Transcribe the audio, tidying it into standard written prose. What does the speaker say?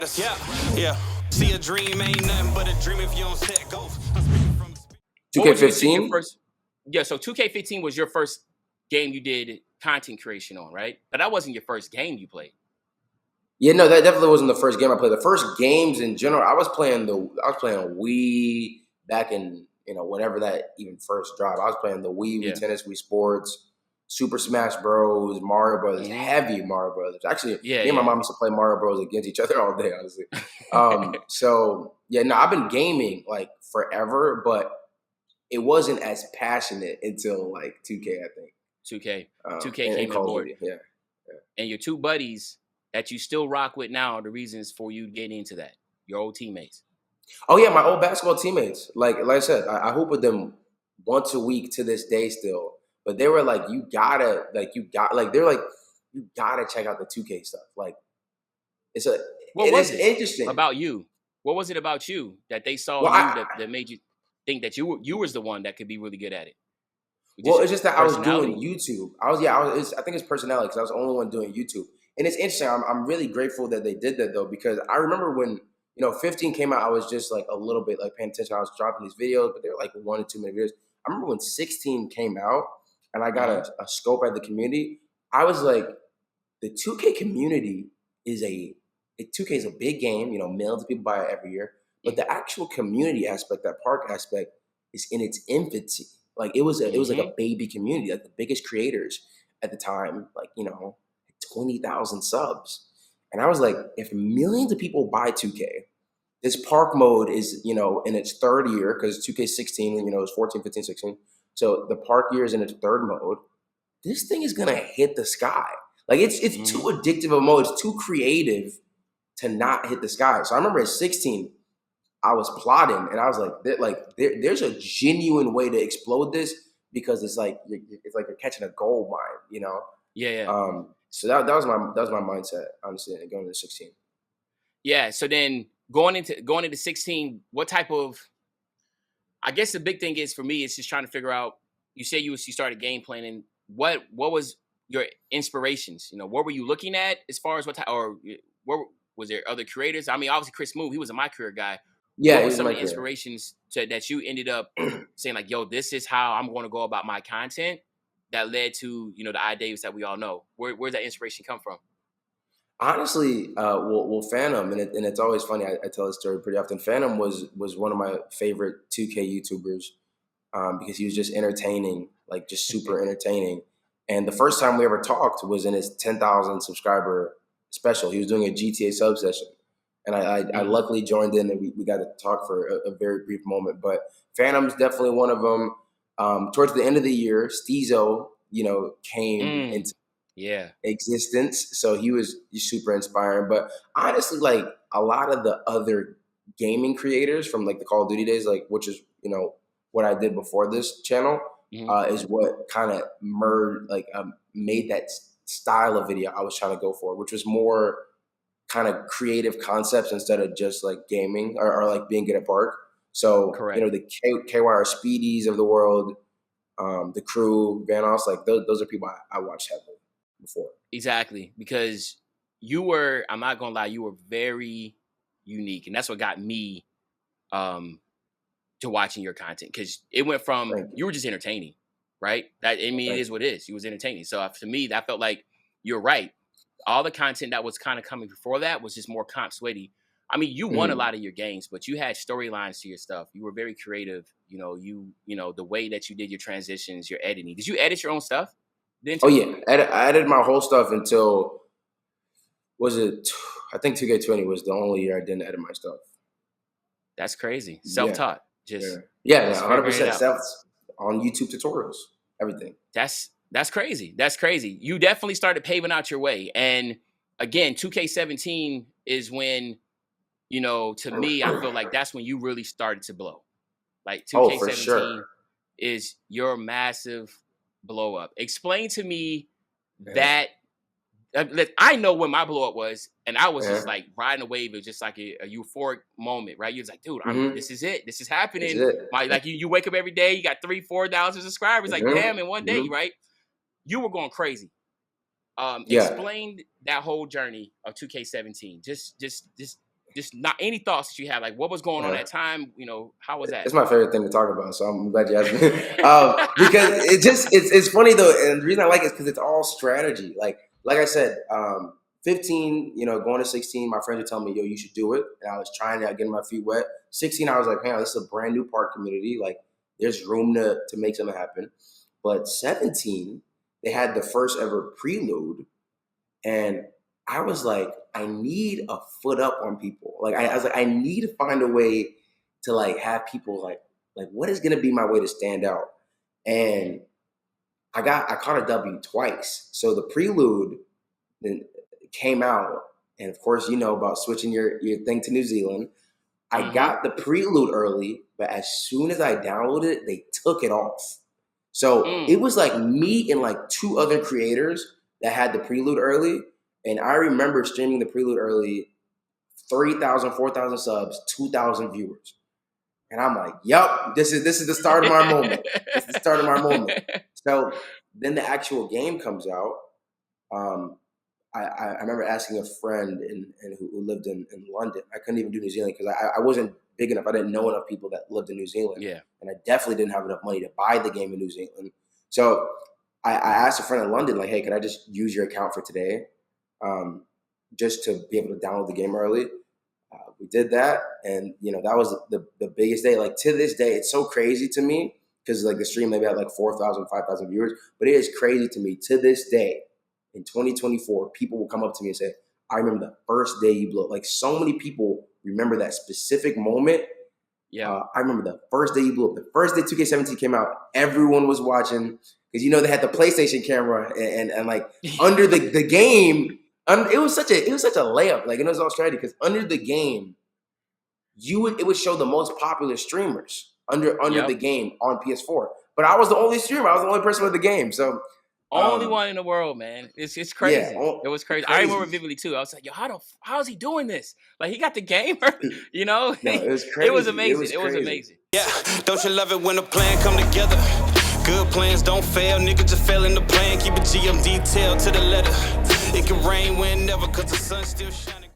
Yeah, yeah. See, a dream ain't nothing but a dream if you don't set goals. 2K15? First? Yeah, so 2K15 was your first game you did content creation on, right? But that wasn't your first game you played. Yeah, no, that definitely wasn't the first game I played. The first games in general, I was playing Wii back in, whenever that even first dropped. I was playing the Wii, Wii Tennis, Wii Sports, Super Smash Bros, Mario Brothers, heavy Mario Brothers. Actually, me and my mom used to play Mario Bros against each other all day, honestly. I've been gaming like forever, but it wasn't as passionate until like 2K, I think. 2K came to board. Yeah. And your two buddies that you still rock with now are the reasons for you getting into that. Your old teammates. Oh yeah, my old basketball teammates. Like I said, I hoop with them once a week to this day still. But they were like, you gotta check out the 2K stuff. Like it's interesting about you. What was it about you that they saw that made you think that you was the one that could be really good at it? It's just that I was doing YouTube. I think it's personality because I was the only one doing YouTube. And it's interesting. I'm really grateful that they did that though, because I remember when 15 came out, I was just like a little bit like paying attention. I was dropping these videos, but they were like 1 or 2 minute videos. I remember when 16 came out and I got a scope at the community. I was like, the 2K community is 2K is a big game. Millions of people buy it every year. But the actual community aspect, that park aspect, is in its infancy. Like it was like a baby community. Like the biggest creators at the time, 20,000 subs. And I was like, if millions of people buy 2K, this park mode is, in its third year, because 2K16, it was 14, 15, 16. So the park year is in its third mode. This thing is gonna hit the sky. Like it's too addictive a mode. It's too creative to not hit the sky. So I remember at 16, I was plotting, and I was like, there's a genuine way to explode this, because it's like you're catching a gold mine, Yeah. So that was my mindset, honestly, going into 16. Yeah. So then going into 16, what type of? I guess the big thing is for me, it's just trying to figure out. You say you started game planning. What was your inspirations? What were you looking at as far as was there other creators? I mean, obviously Chris Move, he was a My Career guy. Yeah, what were some of the inspirations that you ended up saying like, yo, this is how I'm going to go about my content, that led to, the ImDavisss that we all know? Where'd that inspiration come from? Honestly, Phantom, and it's always funny. I tell this story pretty often. Phantom was one of my favorite 2K YouTubers because he was just entertaining, like just super entertaining. And the first time we ever talked was in his 10,000 subscriber special. He was doing a GTA sub session. And I luckily joined in, and we got to talk for a very brief moment. But Phantom's definitely one of them. Towards the end of the year, Steezo, came into existence. So he's super inspiring. But honestly, like a lot of the other gaming creators from like the Call of Duty days, like which is, what I did before this channel, is what kind of made that style of video I was trying to go for, which was more kind of creative concepts instead of just like gaming or like being good at park. So, the KYR Speedies of the world, the Crew, Vanos, like those are people I watched heavily before. Exactly. Because I'm not going to lie, you were very unique. And that's what got me to watching your content. Because it went from, you were just entertaining, right? It is what it is. You was entertaining. So to me, that felt like you're right. All the content that was kind of coming before that was just more comp sweaty. I mean, you won a lot of your games, but you had storylines to your stuff. You were very creative. The way that you did your transitions, your editing. Did you edit your own stuff? Oh yeah, I edited my whole stuff until I think 2K20 was the only year I didn't edit my stuff. That's crazy. Self-taught. Just 100% self on YouTube tutorials, everything. That's crazy. That's crazy. You definitely started paving out your way. And again, 2K17 is when, to me, I feel like that's when you really started to blow. Like 2K17 is your massive blow up. Explain to me that. I know when my blow up was, and I was just like riding a wave. It was just like a euphoric moment, right? You're like, dude, this is it. This is happening. You wake up every day, you got 3,000-4,000 subscribers. Like, damn, in one day, right? You were going crazy. Explain that whole journey of 2K17. Just just not any thoughts that you had. Like, what was going on that time? You know, how was that? It's my favorite thing to talk about, so I'm glad you asked me. Because it's funny though, and the reason I like it is because it's all strategy. Like I said, 15, you know, going to 16, my friends were telling me, yo, you should do it. And I was trying to get my feet wet. 16, I was like, man, this is a brand new park community. Like, there's room to make something happen. But 17, they had the first ever prelude. And I was like, I need a foot up on people. Like, I was like, I need to find a way to like have people like what is going to be my way to stand out? And I caught a W twice. So the prelude then came out, and of course, you know about switching your thing to New Zealand. I got the prelude early, but as soon as I downloaded it, they took it off. So it was like me and like 2 other creators that had the prelude early. And I remember streaming the prelude early, 3,000, 4,000 subs, 2,000 viewers. And I'm like, yup, this is the start of my moment. It's the start of my moment. So then the actual game comes out. I remember asking a friend who lived in London. I couldn't even do New Zealand because I wasn't big enough. I didn't know enough people that lived in New Zealand. Yeah. And I definitely didn't have enough money to buy the game in New Zealand. So I asked a friend in London, like, hey, can I just use your account for today? Just to be able to download the game early. We did that. And, you know, that was the biggest day. Like, to this day, it's so crazy to me because, like, the stream maybe had like 4,000, 5,000 viewers. But it is crazy to me to this day. In 2024, people will come up to me and say, I remember the first day you blew up. Like, so many people remember that specific moment. Yeah. I remember the first day you blew up. The first day 2K17 came out, everyone was watching because, you know, they had the PlayStation camera and like under the game, it was such a layup. Like, it was all strategy because under the game, it would show the most popular streamers under the game on PS4. But I was the only streamer. I was the only person with the game. So only one in the world, man. It's crazy. Yeah, it was crazy. I remember vividly too. I was like, yo, how is he doing this? Like, he got the game, you know? No, it was crazy. It was amazing. It was amazing. Yeah, don't you love it when a plan come together? Good plans don't fail, nigga just fail in the plan. Keep a GM detail to the letter. It can rain whenever, cause the sun still shining.